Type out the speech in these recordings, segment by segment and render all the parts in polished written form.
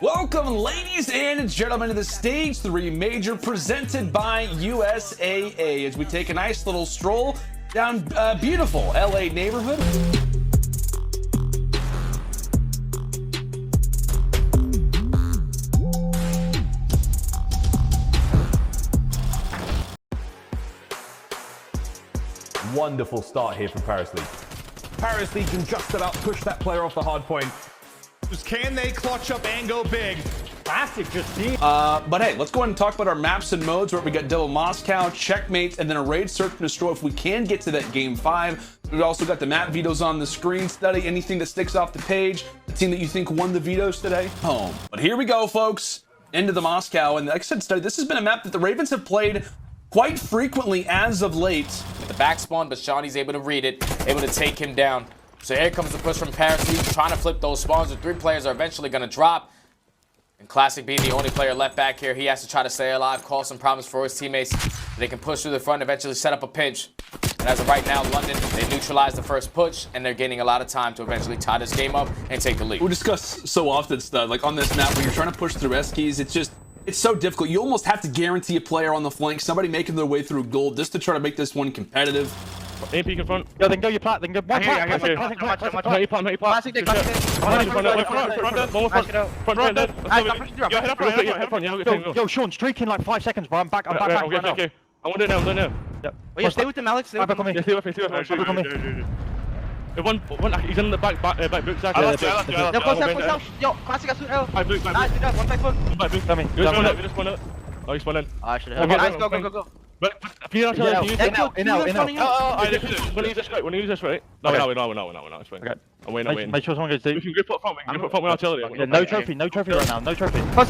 Welcome, ladies and gentlemen, to the Stage 3 Major presented by USAA as we take a nice little stroll down beautiful LA neighborhood. Wonderful start here for Paris Legion. Paris Legion just about pushed that player off the hard point. Can they clutch up and go big? Classic just team. But hey, let's go ahead and talk about our maps and modes where we got Devil Moscow, Checkmate, and then a raid search and destroy if we can get to that game 5. We've also got the map vetoes on the screen. Study anything that sticks off the page. The team that you think won the vetoes today, home. But here we go, folks. Into the Moscow. And like I said, Study, this has been a map that the Ravens have played quite frequently as of late. The back spawn, but Shawnee's able to read it, able to take him down. So here comes the push from Paris Legion, trying to flip those spawns. The 3 players are eventually going to drop. And Classic being the only player left back here, he has to try to stay alive, cause some problems for his teammates. They can push through the front, eventually set up a pinch. And as of right now, London, they neutralize the first push, and they're gaining a lot of time to eventually tie this game up and take the lead. We discuss so often stuff, like on this map, when you're trying to push through S-keys, it's so difficult. You almost have to guarantee a player on the flank, somebody making their way through gold, just to try to make this one competitive. AP in front. Yo, they can go your plat, they can go one plat. Yo, Sean, streak in like 5 seconds, bro. I'm back. Okay. I want it now, Yeah, stay with them, Alex. Stay with me. Stay with me. One, he's in the back book, Zach. Yo, Classic has to help. Back book. Nice, one back foot. Back book. Come in. We just spun it. Oh, he's spun in. I should have. Nice, go. But in out. Oh, We'll use this, right? No, it's fine. Okay. I'm waiting. Make sure someone goes deep. We can grip up front, with artillery. Yeah, no trophy right now, no trophy. Right,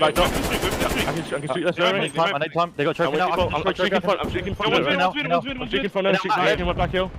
I can shoot this. I need time. They got trophy now. I'm streaking front. I'm streaking front. Streaking back hill.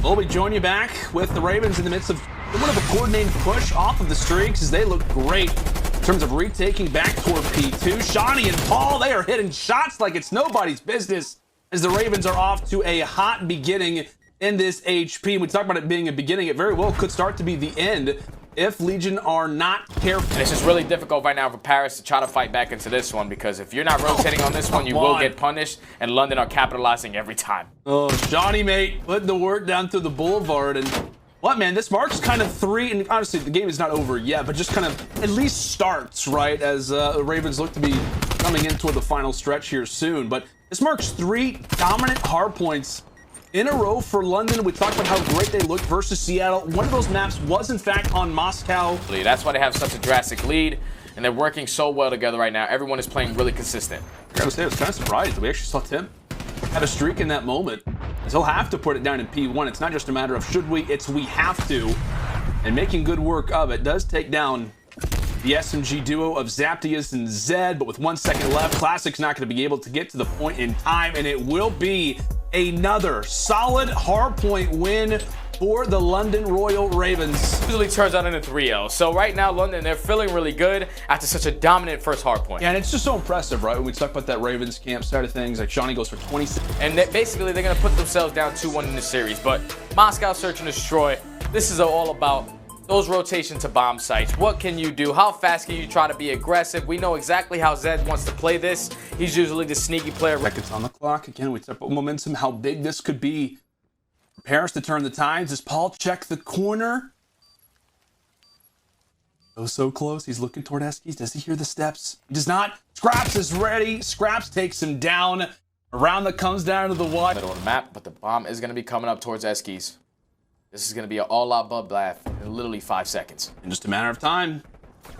Well, we join you back with the Ravens in the midst of one of a coordinated push off of the streaks as they look great in terms of retaking back toward P2. Shawnee and Paul, they are hitting shots like it's nobody's business as the Ravens are off to a hot beginning in this HP. We talk about it being a beginning. It very well could start to be the end if Legion are not careful. And it's just really difficult right now for Paris to try to fight back into this one, because if you're not rotating on this one, you will get punished, and London are capitalizing every time. Oh, Shawnee, mate, putting the work down through the boulevard. And what, man, this marks kind of 3, and honestly, the game is not over yet, but just kind of at least starts, right, as the Ravens look to be coming in toward the final stretch here soon. But this marks 3 dominant hard points in a row for London. We talked about how great they looked versus Seattle. One of those maps was, in fact, on Moscow. That's why they have such a drastic lead, and they're working so well together right now. Everyone is playing really consistent. I gotta say, I was kind of surprised that we actually saw Tim have a streak in that moment, as he'll have to put it down in P1. It's not just a matter of should we, it's we have to. And making good work of it does take down the SMG duo of Zaptius and Zed, but with 1 second left, Classic's not going to be able to get to the point in time, and it will be another solid hardpoint win for the London Royal Ravens. Usually turns out into 3-0. So right now, London, they're feeling really good after such a dominant first hardpoint. Yeah, and it's just so impressive, right? When we talk about that Ravens camp side of things, like Shawnee goes for 26. And basically, they're going to put themselves down 2-1 in the series. But Moscow Search and Destroy, this is all about those rotation to bomb sites. What can you do? How fast can you try to be aggressive? We know exactly how Zed wants to play this. He's usually the sneaky player. Seconds on the clock. Again, we talk about momentum, how big this could be for Paris to turn the tides. As Paul check the corner. Oh, so close. He's looking toward Eskies. Does he hear the steps? He does not. Scraps is ready. Scraps takes him down. A round that comes down to the wide. Middle of the map, but the bomb is going to be coming up towards Eskies. This is going to be an all-out bloodbath in literally 5 seconds. In just a matter of time.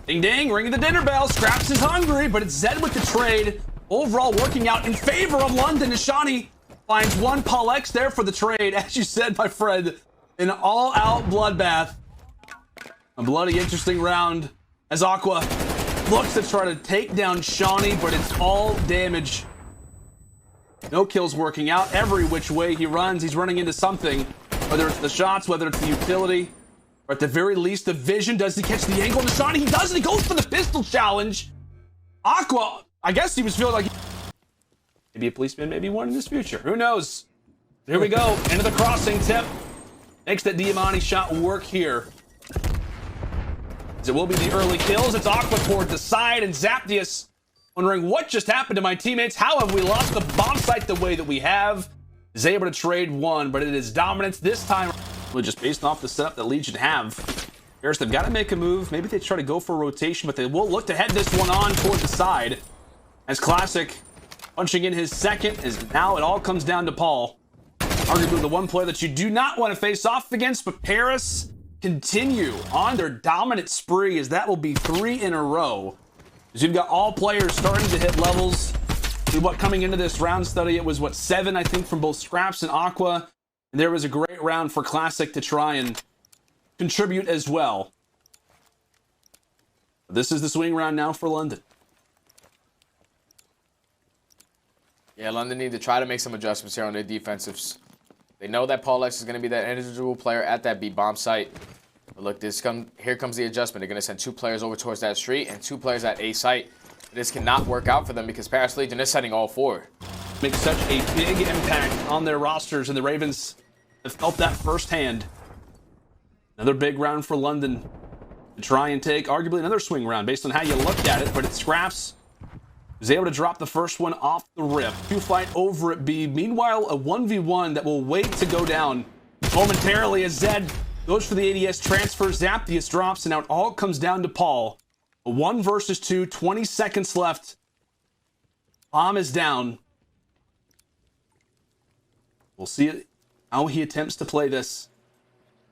Ding ding, ringing the dinner bell. Scraps is hungry, but it's Zed with the trade. Overall working out in favor of London as Shawnee finds one Paul X there for the trade. As you said, my friend, an all-out bloodbath. A bloody interesting round as Aqua looks to try to take down Shawnee, but it's all damage. No kills working out. Every which way he runs, he's running into something. Whether it's the shots, whether it's the utility, or at the very least the vision. Does he catch the angle on the Shawnee? He doesn't. He goes for the pistol challenge. Aqua, I guess he was feeling like maybe a policeman, maybe one in his future. Who knows? Here we go. Into the crossing tip. Makes that Diamante shot work here. It will be the early kills. It's Aqua toward the side, and Zapdius wondering what just happened to my teammates. How have we lost the bomb site the way that we have? Is able to trade one, but it is dominance this time. Just based off the setup that Legion have. Bears, they've got to make a move. Maybe they try to go for a rotation, but they will look to head this one on toward the side. As Classic punching in his second, as now it all comes down to Paul. Arguably the one player that you do not want to face off against, but Paris continue on their dominant spree, as that will be 3 in a row. As you've got all players starting to hit levels. What, coming into this round study, it was what, 7, I think, from both Scraps and Aqua. And there was a great round for Classic to try and contribute as well. This is the swing round now for London. Yeah, London need to try to make some adjustments here on their defensives. They know that Paul X is going to be that individual player at that B bomb site. But look, here comes the adjustment. They're going to send 2 players over towards that street and 2 players at A site. This cannot work out for them because Paris Legion is sending all 4. Makes such a big impact on their rosters, and the Ravens have felt that firsthand. Another big round for London to try and take arguably another swing round based on how you looked at it, but it Scraps was able to drop the first one off the rip. 2 fight over at B. Meanwhile, a 1v1 that will wait to go down momentarily as Zed goes for the ADS transfer. Zapdius drops, and now it all comes down to Paul. A 1 versus 2, 20 seconds left. Bomb is down. We'll see how he attempts to play this.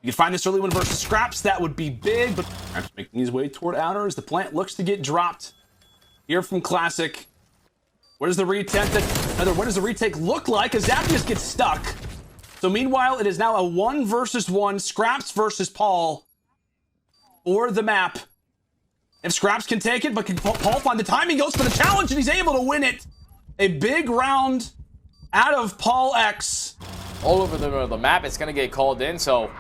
You can find this early one versus Scraps. That would be big, but Scraps making his way toward outer as the plant looks to get dropped. Here from Classic. What does the retake look like as Zapdius gets stuck? So meanwhile, it is now a 1 versus 1, Scraps versus Paul for the map. If Scraps can take it, but can Paul find the time? He goes for the challenge, and he's able to win it. A big round out of Paul X. All over the map, it's going to get called in, so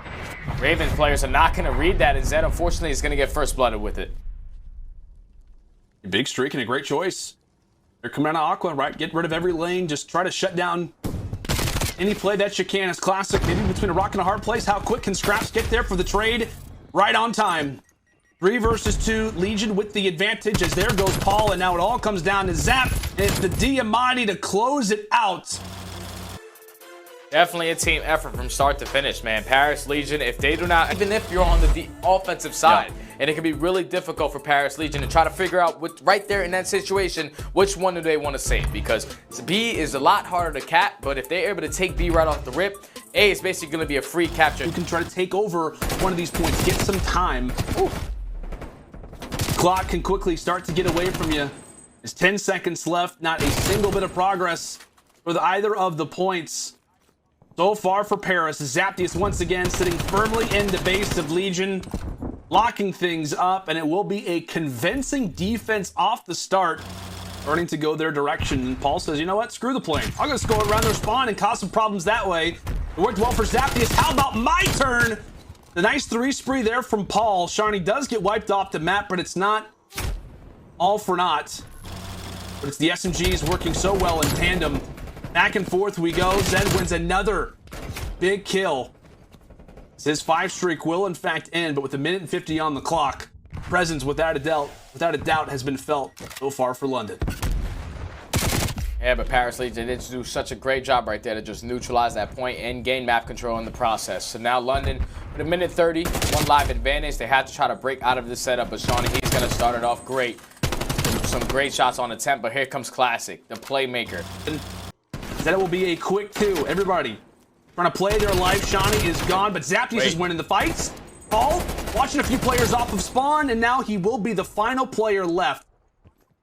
Ravens players are not going to read that, and Zed, unfortunately, is going to get first-blooded with it. A big streak and a great choice. They're coming out of Aqua, right? Get rid of every lane. Just try to shut down any play that you can. As Classic, maybe between a rock and a hard place. How quick can Scraps get there for the trade? Right on time. 3 versus 2, Legion with the advantage as there goes Paul, and now it all comes down to Zap, and it's the Diamante to close it out. Definitely a team effort from start to finish, man. Paris Legion, if they do not, even if you're on the offensive side, and it can be really difficult for Paris Legion to try to figure out right there in that situation, which one do they want to save? Because B is a lot harder to cap, but if they're able to take B right off the rip, A is basically going to be a free capture. You can try to take over one of these points, get some time. Ooh. Clock can quickly start to get away from you. There's 10 seconds left, not a single bit of progress for either of the points. So far for Paris, Zapdius once again sitting firmly in the base of Legion, locking things up, and it will be a convincing defense off the start, starting to go their direction. And Paul says, you know what, screw the plane. I'm going to go around their spawn and cause some problems that way. It worked well for Zapdius. How about my turn? The nice 3 spree there from Paul. Shiny does get wiped off the map, but it's not all for naught. But it's the SMGs working so well in tandem. Back and forth we go. Zed wins another big kill. His 5 streak will in fact end, but with 1:50 on the clock, presence without a doubt has been felt so far for London. Yeah, but Paris Legion did do such a great job right there to just neutralize that point and gain map control in the process. So now London, with 1:30, 1 live advantage. They had to try to break out of this setup, but Shawnee, he's going to start it off great. Some great shots on attempt, but here comes Classic, the playmaker. Then it will be a quick 2. Everybody trying to play their life. Shawnee is gone, but Zapdius is winning the fights. Paul watching a few players off of spawn, and now he will be the final player left.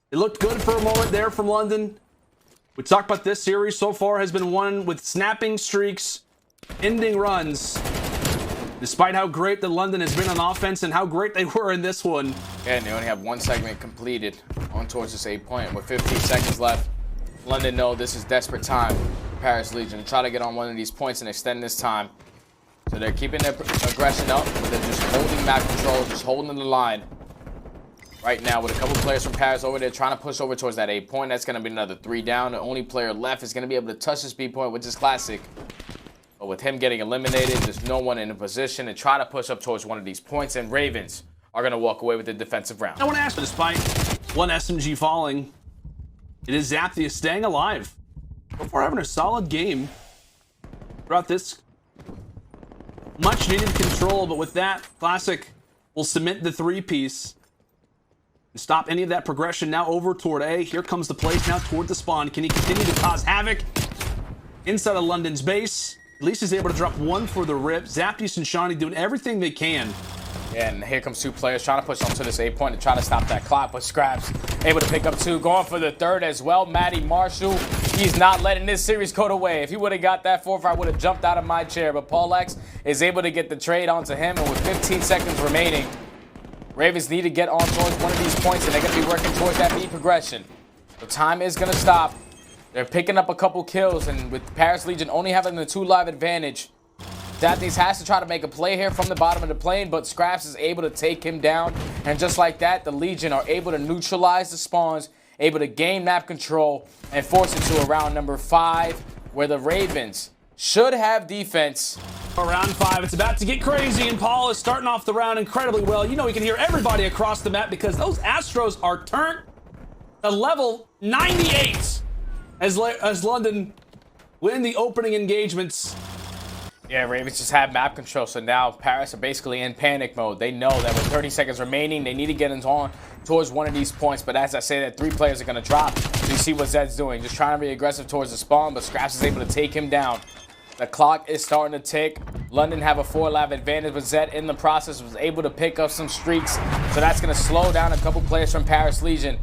It looked good for a moment there from London. We talked about this series so far has been one with snapping streaks, ending runs. Despite how great that London has been on offense and how great they were in this one. Yeah, and they only have 1 segment completed on towards this 8 point. With 15 seconds left, London know this is desperate time for Paris Legion to try to get on one of these points and extend this time. So they're keeping their aggression up, but they're just holding map control, just holding the line. Right now, with a couple players from Paris over there trying to push over towards that 8 point, that's going to be another 3 down. The only player left is going to be able to touch this B point, which is Classic. But with him getting eliminated, there's no one in a position to try to push up towards one of these points. And Ravens are going to walk away with the defensive round. I want to ask, despite one SMG falling, it is Zaptius staying alive. So far having a solid game throughout this much needed control, but with that, Classic will cement the 3-piece and stop any of that progression now over toward A. Here comes the place now toward the spawn. Can he continue to cause havoc inside of London's base? At least he's able to drop one for the rip. Zaptius and Shawnee doing everything they can. And here comes 2 players trying to push onto this A point to try to stop that clock, but Scraps able to pick up 2, going for the 3rd as well. Matty Marshall, he's not letting this series go to way. If he would have got that 4th, I would have jumped out of my chair, but Paul X is able to get the trade onto him, and with 15 seconds remaining, Ravens need to get on towards one of these points, and they're going to be working towards that B progression. The time is going to stop. They're picking up a couple kills, and with Paris Legion only having the 2 live advantage, Zaptius has to try to make a play here from the bottom of the plane, but Scraps is able to take him down. And just like that, the Legion are able to neutralize the spawns, able to gain map control, and force it to a round number 5, where the Ravens should have defense. Round 5, it's about to get crazy, and Paul is starting off the round incredibly well. You know he can hear everybody across the map because those Astros are turned to level 98 as London win the opening engagements. Yeah, Ravens just have map control, so now Paris are basically in panic mode. They know that with 30 seconds remaining, they need to get on towards one of these points. But as I say, that 3 players are going to drop. So you see what Zed's doing, just trying to be aggressive towards the spawn, but Scraps is able to take him down. The clock is starting to tick. London have a 4 live advantage, but Zed in the process was able to pick up some streaks. So that's going to slow down a couple players from Paris Legion.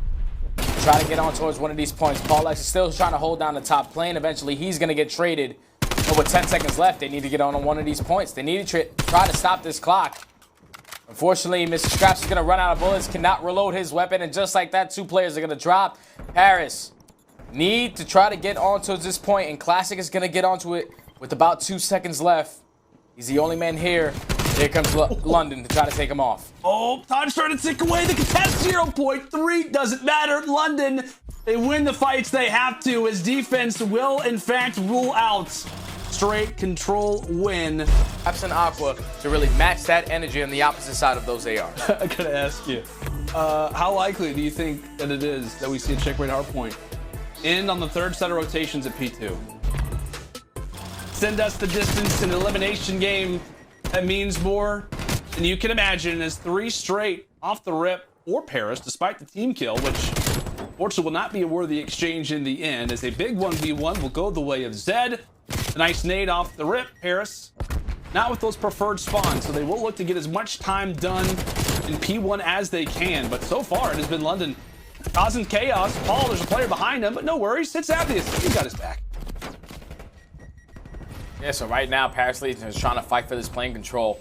Try to get on towards one of these points. Paul X is still trying to hold down the top plane. Eventually, he's going to get traded. But with 10 seconds left, they need to get on one of these points. They need to try to stop this clock. Unfortunately, Mr. Scraps is going to run out of bullets, cannot reload his weapon, and just like that, 2 players are going to drop. Paris need to try to get on towards this point, and Classic is going to get onto it with about 2 seconds left. He's the only man here. Here comes London to try to take him off. Oh, time starting to tick away. The contest 0.3 doesn't matter. London, they win the fights they have to, as defense will, in fact, rule out straight control win. Absent Aqua to really match that energy on the opposite side of those ARs. I gotta ask you, how likely do you think that it is that we see a checkmate hardpoint end on the 3rd set of rotations at P2? Send us the distance in an elimination game that means more than you can imagine, as 3 straight off the rip for Paris, despite the team kill, which fortunately will not be a worthy exchange in the end, as a big 1v1 will go the way of Zed. A nice nade off the rip. Paris not with those preferred spawns, so they will look to get as much time done in P1 as they can, but so far it has been London causing chaos. Paul, there's a player behind him, but no worries, it's Zaptius. He's got his back. Yeah, so right now, Paris Legion is trying to fight for this plane control,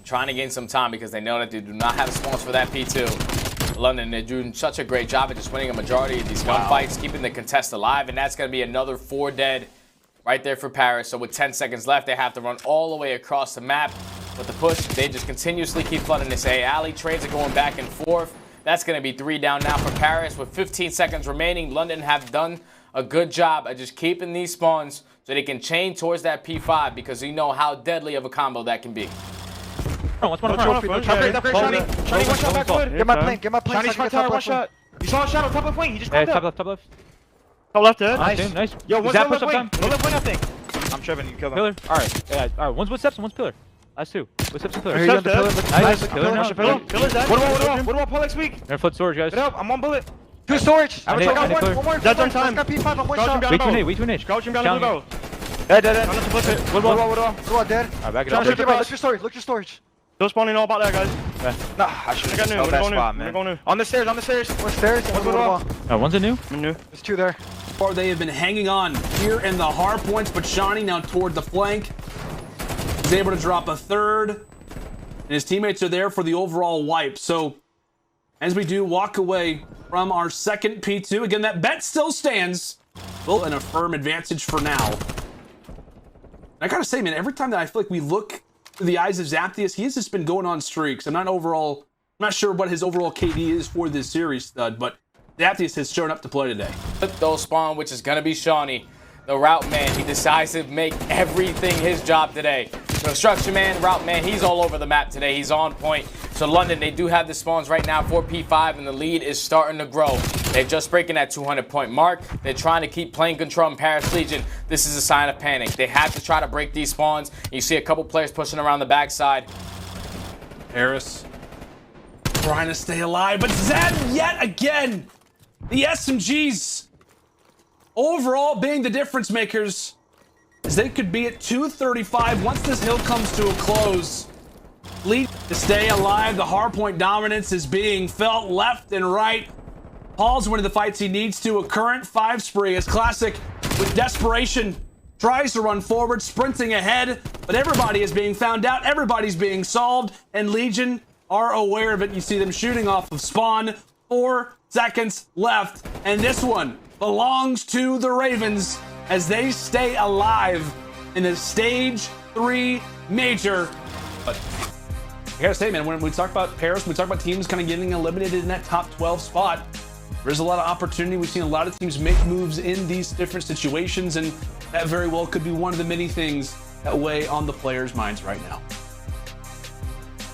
trying to gain some time because they know that they do not have spawns for that P2. London, they're doing such a great job at just winning a majority of these gunfights, keeping the contest alive, and that's going to be another 4 dead right there for Paris. So with 10 seconds left, they have to run all the way across the map. With the push, they just continuously keep flooding this A alley. Trades are going back and forth. That's going to be 3 down now for Paris. With 15 seconds remaining, London have done a good job at just keeping these spawns so they can chain towards that P5, because you know how deadly of a combo that can be. Upgrade, Shawnee, one shot backwood. Get my plane. Shawnee's front tower, 1 shot. You saw a shadow, top left wing, he just popped up. Top left. Top left, dead. Nice. Yo, one's left wing. No left wing, I think. I'm tripping, you killed him. Pillar. Alright, one's with steps and one's pillar. Last 2. With steps and pillar. He's on the pillar. Nice. Pillar. Pillar's dead. What about Paul X weak? They're foot storage, guys. Get up, I'm on bullet. 2 storage. I got one more. That's on time. Got P5 on 1 shot. Wait to an H. Crouch him down the blue barrel. Dead. What dead? Alright, back it Look up. your storage. Still spawning all back there, guys. Nah, I should I got new. have that spot, man. On the stairs. What stairs? One's a new. There's 2 there. Or they have been hanging on here in the hard points, but Shawnee now toward the flank is able to drop a 3rd, and his teammates are there for the overall wipe. So as we do walk away from our 2nd P2, again, that bet still stands. Well, an affirm advantage for now. I gotta say, man, every time that I feel like we look through the eyes of Zaptius, he has just been going on streaks. I'm not sure what his overall KD is for this series, stud, but Zaptius has shown up to play today. Those spawn, which is going to be Shawnee, the route man. He decides to make everything his job today. Construction man, route man, he's all over the map today. He's on point. So London, they do have the spawns right now for P5, and the lead is starting to grow. They're just breaking that 200-point mark. They're trying to keep playing control in Paris Legion. This is a sign of panic. They have to try to break these spawns. You see a couple players pushing around the backside. Harris trying to stay alive, but Zed yet again. The SMGs overall being the difference makers, as they could be at 235 once this hill comes to a close. Lead to stay alive. The hardpoint dominance is being felt left and right. Paul's winning the fights he needs to. A current 5 spree as Classic, with desperation, tries to run forward, sprinting ahead, but everybody is being found out. Everybody's being solved, and Legion are aware of it. You see them shooting off of spawn. 4 seconds left, and this one belongs to the Ravens as they stay alive in the stage 3 major. But I gotta say, man, when we talk about Paris, we talk about teams kind of getting eliminated in that top 12 spot. There's a lot of opportunity. We've seen a lot of teams make moves in these different situations, and that very well could be one of the many things that weigh on the players' minds right now.